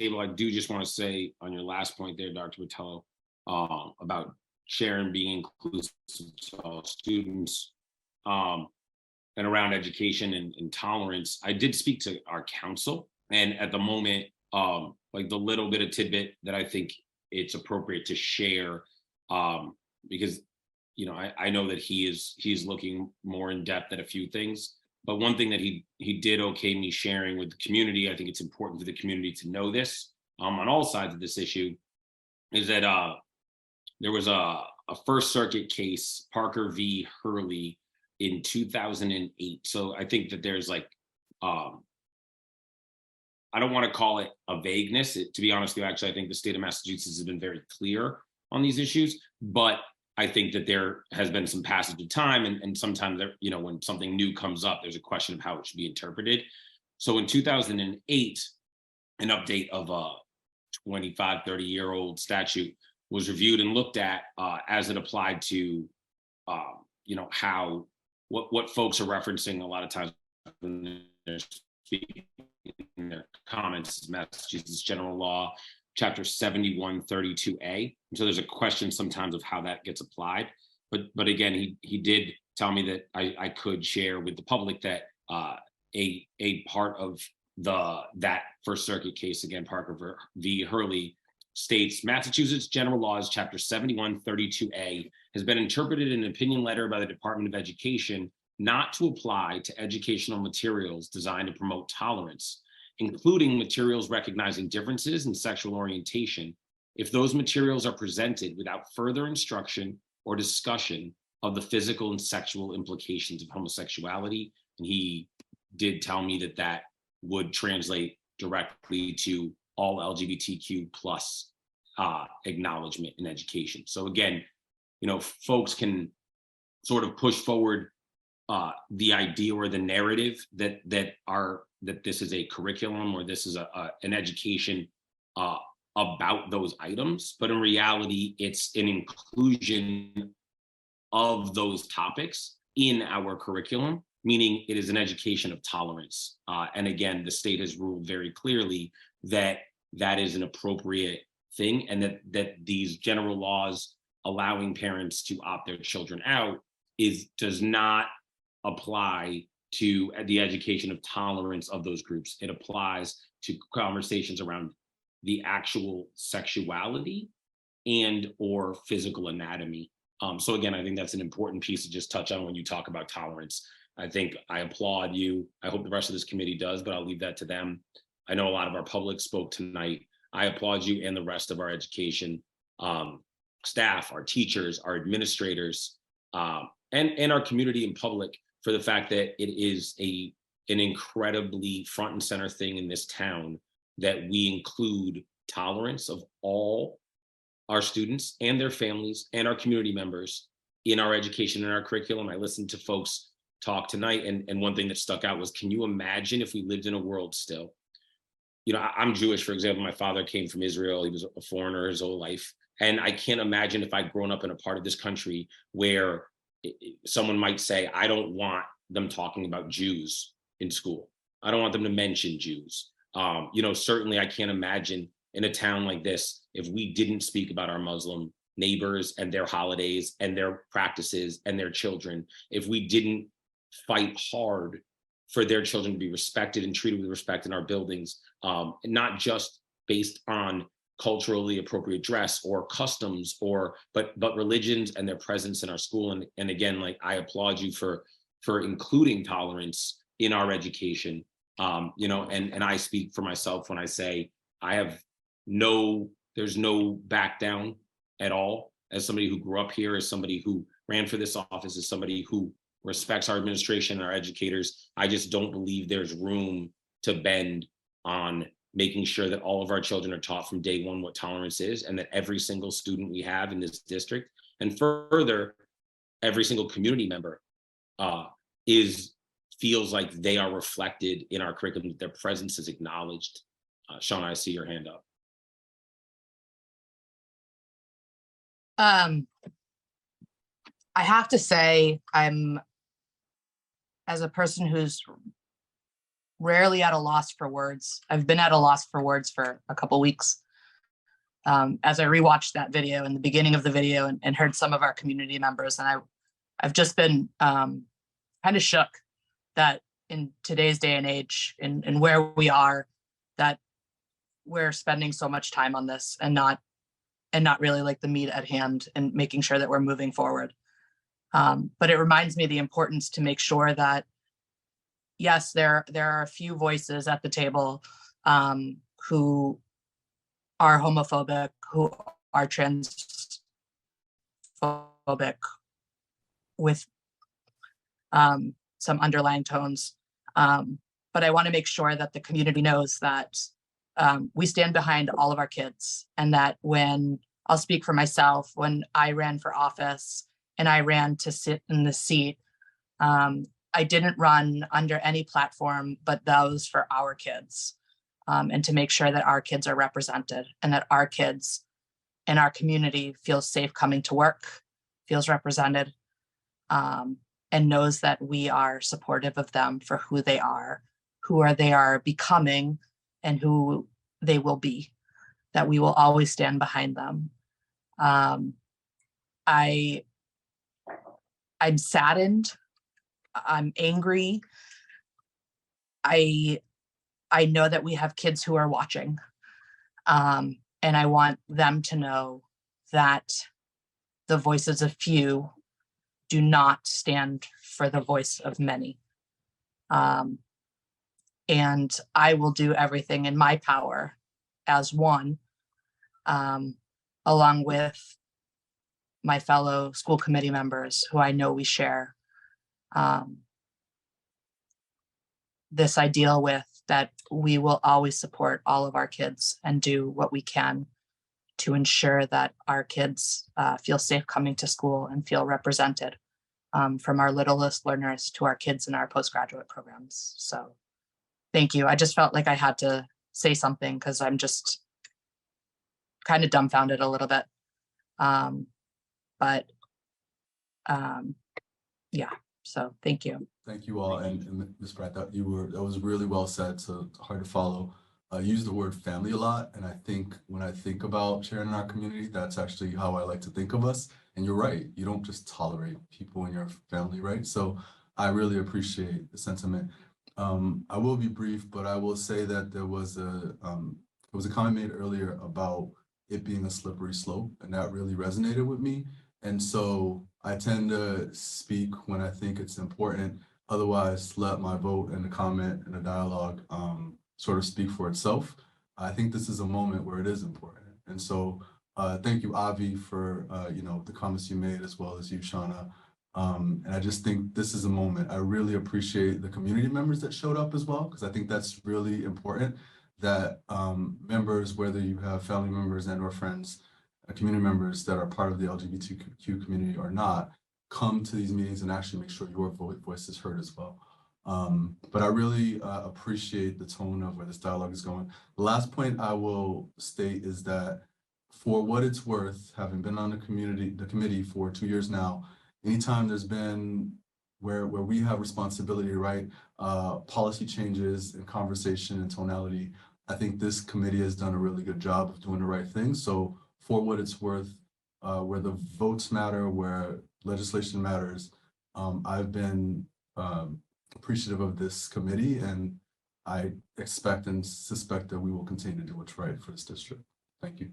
table, I do just want to say on your last point there, Dr. Botello, about Sharon being inclusive to all students, um, and around education and tolerance. I did speak to our council, and at the moment, like the little bit of tidbit that I think it's appropriate to share, because I know that he's looking more in depth at a few things. But one thing that he did okay me sharing with the community, I think it's important for the community to know this, on all sides of this issue, is that there was a First Circuit case, Parker v. Hurley, in 2008. So I think that there's like, I don't want to call it a vagueness. To be honest with you, actually, I think the state of Massachusetts has been very clear on these issues, but I think that there has been some passage of time, and sometimes there, when something new comes up, there's a question of how it should be interpreted. So in 2008, an update of a 25, 30-year-old statute was reviewed and looked at as it applied to, how what folks are referencing a lot of times when they're speaking in their comments, Massachusetts General Law, Chapter 7132A. So there's a question sometimes of how that gets applied. But again, he did tell me that I could share with the public that a part of that First Circuit case, again, Parker v. Hurley, states Massachusetts General Laws Chapter 7132A has been interpreted in an opinion letter by the Department of Education not to apply to educational materials designed to promote tolerance, including materials recognizing differences in sexual orientation, if those materials are presented without further instruction or discussion of the physical and sexual implications of homosexuality. And he did tell me that that would translate directly to all LGBTQ plus acknowledgement in education. So again, folks can sort of push forward the idea or the narrative that this is a curriculum or this is an education about those items, but in reality, it's an inclusion of those topics in our curriculum, meaning it is an education of tolerance. And again, the state has ruled very clearly that that is an appropriate thing, and that these general laws allowing parents to opt their children out does not apply to the education of tolerance of those groups. It applies to conversations around the actual sexuality and or physical anatomy. So again, I think that's an important piece to just touch on when you talk about tolerance. I think I applaud you. I hope the rest of this committee does, but I'll leave that to them. I know a lot of our public spoke tonight. I applaud you and the rest of our education staff, our teachers, our administrators, and our community and public for the fact that it is an incredibly front and center thing in this town that we include tolerance of all our students and their families and our community members in our education and our curriculum. I listened to folks talk tonight, and one thing that stuck out was, can you imagine if we lived in a world still? I'm Jewish, for example. My father came from Israel. He was a foreigner his whole life. And I can't imagine if I'd grown up in a part of this country where someone might say, I don't want them talking about Jews in school. I don't want them to mention Jews. Certainly I can't imagine in a town like this if we didn't speak about our Muslim neighbors and their holidays and their practices and their children, if we didn't fight hard for their children to be respected and treated with respect in our buildings, not just based on culturally appropriate dress or customs, but religions and their presence in our school. And again, like, I applaud you for including tolerance in our education. And I speak for myself when I say there's no back down at all. As somebody who grew up here, as somebody who ran for this office, as somebody who respects our administration and our educators, I just don't believe there's room to bend on making sure that all of our children are taught from day one what tolerance is, and that every single student we have in this district, and further, every single community member feels like they are reflected in our curriculum, that their presence is acknowledged. Shawn, I see your hand up. I have to say, as a person who's rarely at a loss for words. I've been at a loss for words for a couple weeks. As I rewatched that video in the beginning of the video and heard some of our community members, and I've just been kind of shook that in today's day and age and where we are, that we're spending so much time on this and not really like the meat at hand and making sure that we're moving forward. But it reminds me the importance to make sure that, yes, there are a few voices at the table who are homophobic, who are transphobic, with some underlying tones. But I want to make sure that the community knows that we stand behind all of our kids, and that when, I'll speak for myself, when I ran for office and I ran to sit in the seat, I didn't run under any platform but those for our kids, and to make sure that our kids are represented and that our kids in our community feel safe coming to work, feels represented, and knows that we are supportive of them for who they are becoming, and who they will be, that we will always stand behind them. I'm saddened. I'm angry. I know that we have kids who are watching. And I want them to know that the voices of few do not stand for the voice of many. And I will do everything in my power as one, along with my fellow school committee members who I know we share this ideal with, that we will always support all of our kids and do what we can to ensure that our kids feel safe coming to school and feel represented, from our littlest learners to our kids in our postgraduate programs. So thank you. I just felt like I had to say something because I'm just kind of dumbfounded a little bit. Yeah, so thank you. Thank you all, and Ms. Pratt, that was really well said, so hard to follow. Use the word family a lot, and I think when I think about Sharon in our community, that's actually how I like to think of us. And you're right, you don't just tolerate people in your family, right? So I really appreciate the sentiment. I will be brief, but I will say that there was a comment made earlier about it being a slippery slope, and that really resonated with me. And so I tend to speak when I think it's important. Otherwise, let my vote and the comment and the dialogue sort of speak for itself. I think this is a moment where it is important. And so thank you, Avi, for the comments you made, as well as you, Shauna. And I just think this is a moment. I really appreciate the community members that showed up as well, because I think that's really important, that members, whether you have family members and or friends, community members that are part of the LGBTQ community or not, come to these meetings and actually make sure your voice is heard as well. But I really appreciate the tone of where this dialogue is going. The last point I will state is that, for what it's worth, having been on the committee for 2 years now, anytime there's been where we have responsibility to write policy changes and conversation and tonality, I think this committee has done a really good job of doing the right thing. So for what it's worth, where the votes matter, where legislation matters, I've been appreciative of this committee, and I expect and suspect that we will continue to do what's right for this district. Thank you.